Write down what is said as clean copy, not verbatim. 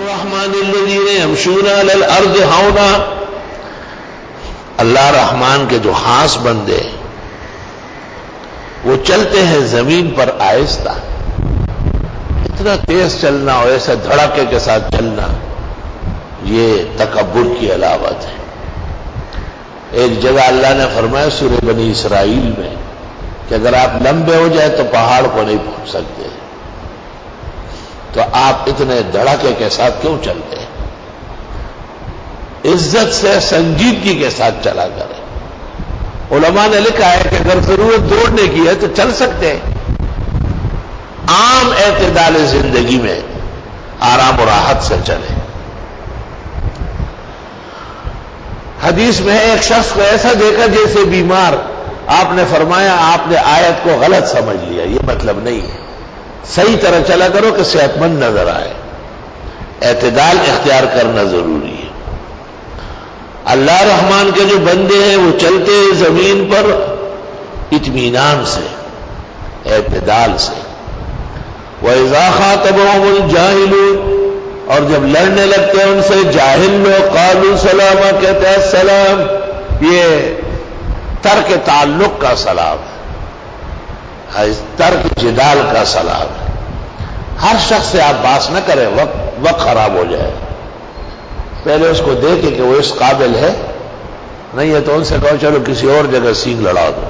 الرحمن الذین یمشون علی الارض ہونا، اللہ رحمان کے جو خاص بندے وہ چلتے ہیں زمین پر آہستہ. اتنا تیز چلنا اور ایسے دھڑکے کے ساتھ چلنا یہ تکبر کی علامت ہے. ایک جگہ اللہ نے فرمایا سورہ بنی اسرائیل میں کہ اگر آپ لمبے ہو جائیں تو پہاڑ کو نہیں پہنچ سکتے، تو آپ اتنے دھڑکے کے ساتھ کیوں چلتے ہیں؟ عزت سے سنجیدگی کے ساتھ چلا کریں. علماء نے لکھا ہے کہ اگر ضرورت دوڑنے کی ہے تو چل سکتے ہیں. عام اعتدال زندگی میں آرام و راحت سے چلیں. حدیث میں ایک شخص کو ایسا دیکھا جیسے بیمار، آپ نے فرمایا آپ نے آیت کو غلط سمجھ لیا، یہ مطلب نہیں ہے. صحیح طرح چلا کرو کہ صحت مند نظر آئے. اعتدال اختیار کرنا ضروری ہے. اللہ رحمان کے جو بندے ہیں وہ چلتے ہیں زمین پر اطمینان سے، اعتدال سے. وَإِذَا خَاطَبَهُمُ الْجَاهِلُونَ، اور جب لڑنے لگتے ہیں ان سے جاہل لوگ، قالوا سلاما، کہتے ہیں السلام. یہ ترک تعلق کا سلام ہے، ترک جدال کا سلام ہے. ہر شخص سے آپ بات نہ کریں، وقت خراب ہو جائے. پہلے اس کو دیکھیں کہ وہ اس قابل ہے، نہیں ہے تو ان سے کہو چلو کسی اور جگہ سینگ لڑا دو.